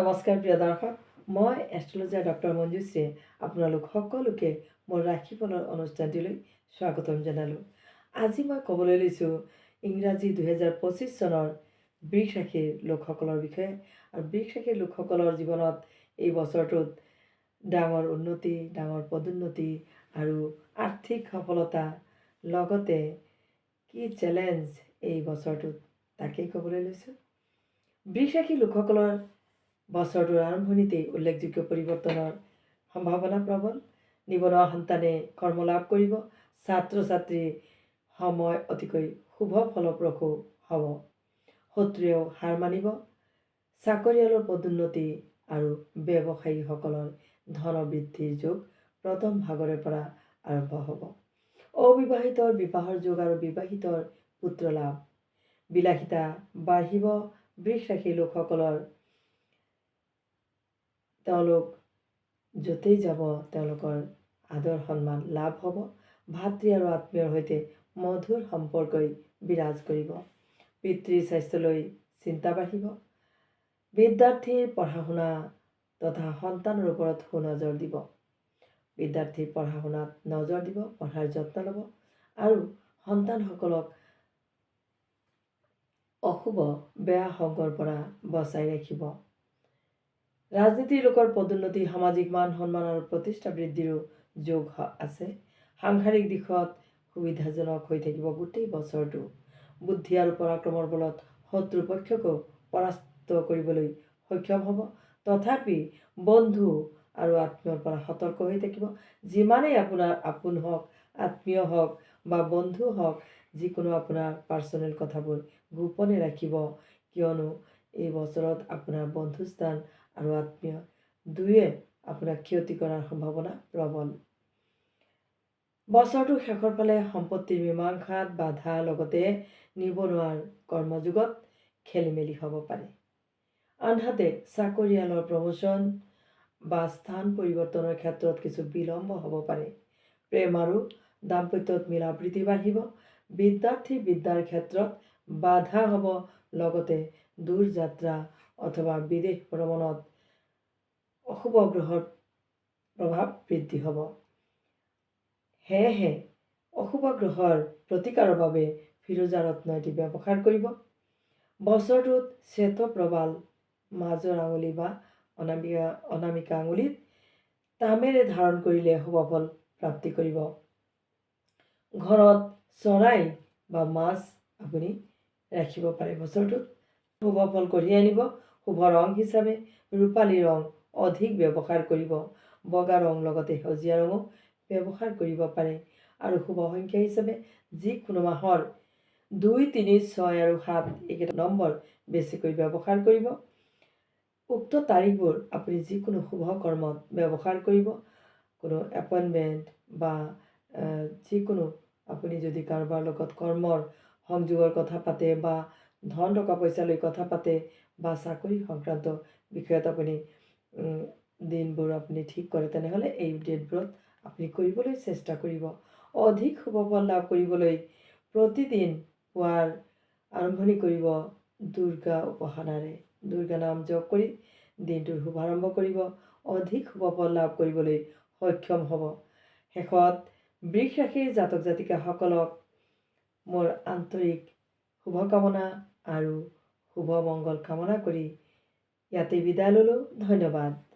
নমস্কাৰ প্ৰিয় দৰ্শক, মই এষ্ট্ৰলজাৰ ডক্টৰ মঞ্জুশ্ৰীয়ে আপোনালোক সকলোকে মোৰ ৰাশিফলৰ অনুষ্ঠানটিলৈ স্বাগতম জনালোঁ। আজি মই ক'বলৈ লৈছোঁ ইংৰাজী 2025 চনৰ বৃষ ৰাশিৰ লোকসকলৰ বিষয়ে। আৰু বৃষ ৰাশিৰ লোকসকলৰ জীৱনত এই বছৰটোত ডাঙৰ উন্নতি, ডাঙৰ পদোন্নতি আৰু আৰ্থিক সফলতা, লগতে কি চেলেঞ্জ এই বছৰটোত তাকেই ক'বলৈ লৈছোঁ। বৃষ ৰাশিৰ লোকসকলৰ বছৰটোৰ আৰম্ভণিতেই উল্লেখযোগ্য পৰিৱৰ্তনৰ সম্ভাৱনা প্ৰবল। নিবনুৱা সন্তানে কৰ্ম লাভ কৰিব। ছাত্ৰ ছাত্ৰীৰ সময় অতিকৈ শুভ ফলপ্ৰসূ হ'ব। শত্ৰুৱেও হাৰ মানিব। চাকৰিয়ালৰ পদোন্নতি আৰু ব্যৱসায়ীসকলৰ ধনবৃদ্ধিৰ যোগ প্ৰথম ভাগৰে পৰা আৰম্ভ হ'ব। অবিবাহিতৰ বিবাহৰ যোগ আৰু বিবাহিতৰ পুত্ৰ লাভ। বিলাসিতা বাঢ়িব। বৃষ ৰাশিৰ লোকসকলৰ তেওঁলোক য'তেই যাব তেওঁলোকৰ আদৰ সন্মান লাভ হ'ব। ভাতৃ আৰু আত্মীয়ৰ সৈতে মধুৰ সম্পৰ্কই বিৰাজ কৰিব। পিতৃৰ স্বাস্থ্যলৈ চিন্তা বাঢ়িব। বিদ্যাৰ্থীৰ পঢ়া শুনা তথা সন্তানৰ ওপৰত সুনজৰ দিব। বিদ্যাৰ্থীৰ পঢ়া শুনাত নজৰ দিব, পঢ়াৰ যত্ন ল'ব আৰু সন্তানসকলক অশুভ বেয়া সংগৰ পৰা বচাই ৰাখিব। ৰাজনীতিৰ লোকৰ পদোন্নতি, সামাজিক মান সন্মান আৰু প্ৰতিষ্ঠা বৃদ্ধিৰো যোগ আছে। সাংসাৰিক দিশত সুবিধাজনক হৈ থাকিব গোটেই বছৰটো। বুদ্ধি আৰু পৰাক্ৰমৰ বলত শত্ৰুপক্ষকো পৰাস্ত কৰিবলৈ সক্ষম হ'ব। তথাপি বন্ধু আৰু আত্মীয়ৰ পৰা সতৰ্ক হৈ থাকিব। যিমানেই আপোনাৰ আপোন হওক, আত্মীয় হওক বা বন্ধু হওক, যিকোনো আপোনাৰ পাৰ্চনেল কথাবোৰ গোপনে ৰাখিব, কিয়নো এই বছৰত আপোনাৰ বন্ধুস্থান আৰু আত্মীয় দুয়ে আপোনাক ক্ষতি কৰাৰ সম্ভাৱনা প্ৰবল। বছৰটোৰ শেষৰ ফালে সম্পত্তিৰ মীমাংসাত বাধা, লগতে নিবনুৱাৰ কৰ্মযোগত খেলিমেলি হ'ব পাৰে। আনহাতে চাকৰিয়ালৰ প্ৰমোচন বা স্থান পৰিৱৰ্তনৰ ক্ষেত্ৰত কিছু বিলম্ব হ'ব পাৰে। প্ৰেম আৰু দাম্পত্যত মিলা প্ৰীতি বাঢ়িব। বিদ্যাৰ্থীৰ বিদ্যাৰ ক্ষেত্ৰত বাধা হ'ব, লগতে দূৰ যাত্ৰা অথবা বিদেশ ভ্ৰমণত অশুভ গ্ৰহৰ প্ৰভাৱ বৃদ্ধি হ'ব। সেয়েহে অশুভ গ্ৰহৰ প্ৰতিকাৰৰ বাবে ফিৰোজা ৰত্ন এটি ব্যৱহাৰ কৰিব। বছৰটোত শ্বেতপ্ৰবাল মাজৰ আঙুলি বা অনামিকা আঙুলিত তামেৰে ধাৰণ কৰিলে শুভ ফল প্ৰাপ্তি কৰিব। ঘৰত চৰাই বা মাছ আপুনি ৰাখিব পাৰে। বছৰটোত শুভ ফল কঢ়িয়াই আনিব। শুভ ৰং হিচাপে ৰূপালী ৰং অধিক ব্যৱহাৰ কৰিব। বগা ৰং লগতে সেউজীয়া ৰঙো ব্যৱহাৰ কৰিব পাৰে। আৰু শুভ সংখ্যা হিচাপে যিকোনো মাহৰ 2, 3, 6 আৰু 7 এইকেইটা নম্বৰ বেছিকৈ ব্যৱহাৰ কৰিব। উক্ত তাৰিখবোৰ আপুনি যিকোনো শুভ কৰ্মত ব্যৱহাৰ কৰিব। কোনো এপইণ্টমেণ্ট বা যিকোনো আপুনি যদি কাৰোবাৰ লগত কৰ্মৰ সংযোগৰ কথা পাতে বা ধন টকা পইচালৈ কথা পাতে বা চাকৰি সংক্ৰান্ত বিষয়ত আপুনি দিনবোৰ আপুনি ঠিক কৰে, তেনেহ'লে এই ডেটবোৰত আপুনি কৰিবলৈ চেষ্টা কৰিব। অধিক শুভ ফল লাভ কৰিবলৈ প্ৰতিদিন পুৱাৰ আৰম্ভণি কৰিব দুৰ্গা উপাসনাৰে। দুৰ্গা নাম জপ কৰি দিনটোৰ শুভাৰম্ভ কৰিব। অধিক শুভ ফল লাভ কৰিবলৈ সক্ষম হ'ব। শেষত বৃষ ৰাশিৰ জাতক জাতিকাসকলক মোৰ আন্তৰিক শুভকামনা আৰু শুভ মংগল কামনা কৰি ইয়াতে বিদায় ল'লোঁ। ধন্যবাদ।